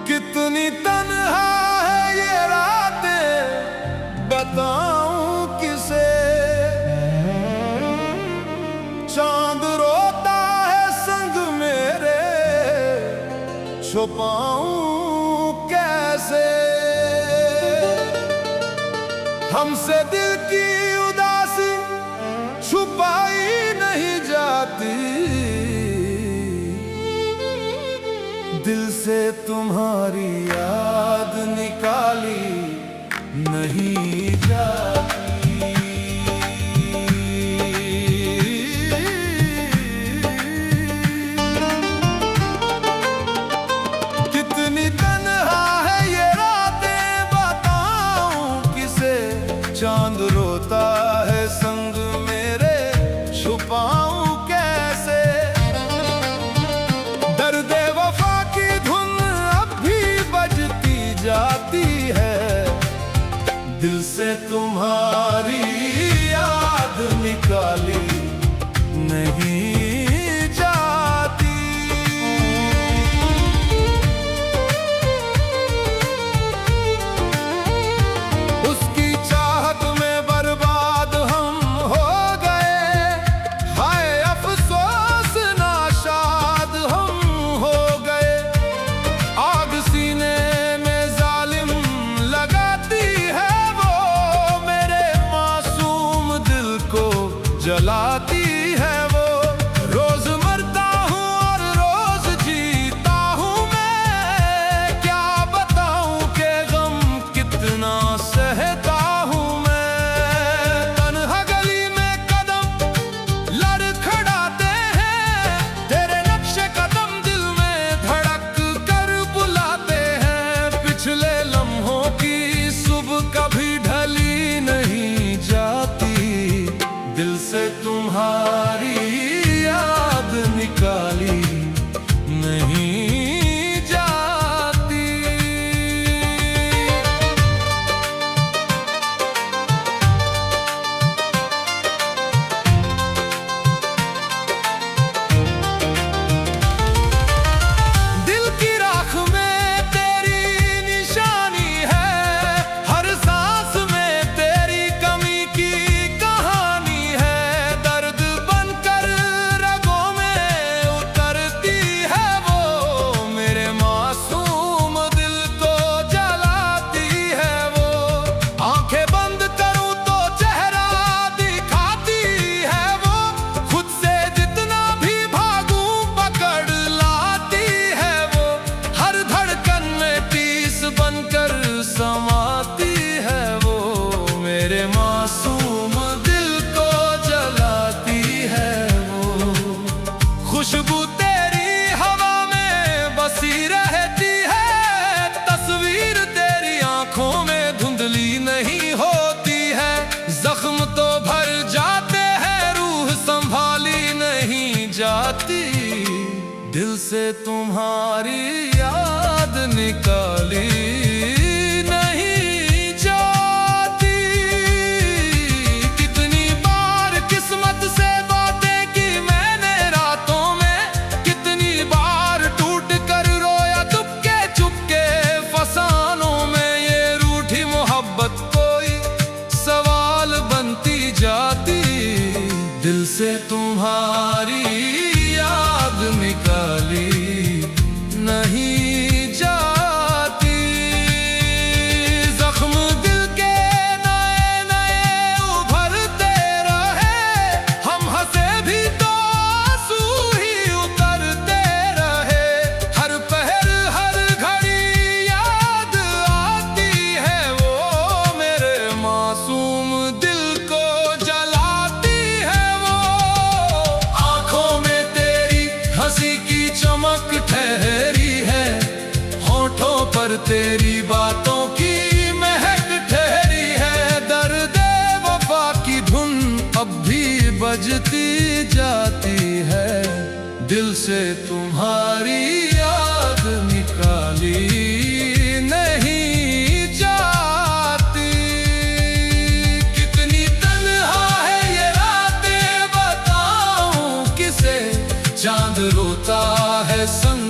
कितनी तन्हा है ये रातें, बताऊं किसे। चांद रोता है संग मेरे, छुपाऊं कैसे। हमसे दिल की उदासी छुपाई नहीं जाती, दिल से तुम्हारी याद निकाली नहीं जाती। कितनी तन्हा है ये रातें, बताऊं किसे। चांद रोता है संग मेरे, छुपाऊं कैसे। दर्दे वफा की धुन अब भी बजती जाती है, दिल से तुम्हारी याद निकाली नहीं जाती। उसकी चाहत में बर्बाद हम हो गए, हाय अफसोस नाशाद हम हो गए। आग सीने में जालिम लगाती है वो, मेरे मासूम दिल को जलाती है वो। रोज मरता हूँ और रोज जीता हूँ मैं, क्या बताऊं कि गम कितना सहता हूँ मैं। तन्हा गली में कदम लड़खड़ाते हैं, तेरे नक्शे कदम दिल में धड़क कर बुलाते हैं। पिछले लम्हों की सुबह कभी ढली नहीं जाती, दिल से तुम्हारी याद निकाली नहीं जाती। दिल की राख में तेरी निशानी है, हर सांस में तेरी कमी की कहानी है। दर्द बनकर रगों में उतरती है वो, मेरे मासूम दिल को जलाती है वो। आंखें बंद करूं तो चेहरा दिखाती है वो, खुद से जितना भी भागूं पकड़ लाती है वो। हर धड़कन में तीस बनकर समाती है वो, मेरे मासूम दिल को जलाती है वो। खुशबू तेरी हवा में बसी रहती है, तस्वीर तेरी आंखों में धुंधली नहीं होती है। जख्म तो भर जाते हैं, रूह संभाली नहीं जाती, दिल से तुम्हारी याद निकाली नहीं जाती। कितनी बार किस्मत से बातें की मैंने रातों में, कितनी बार टूट कर रोया चुपके चुपके फसानों में। ये रूठी मोहब्बत कोई सवाल बनती जाती, दिल से तुम्हारी याद निकाली नहीं जाती। तेरी बातों की महक ठहरी है। दर्द वफा की धुन अब भी बजती जाती है। दिल से तुम्हारी याद निकाली नहीं जाती। कितनी तन्हा है ये रातें बताऊं किसे। चांद रोता है संग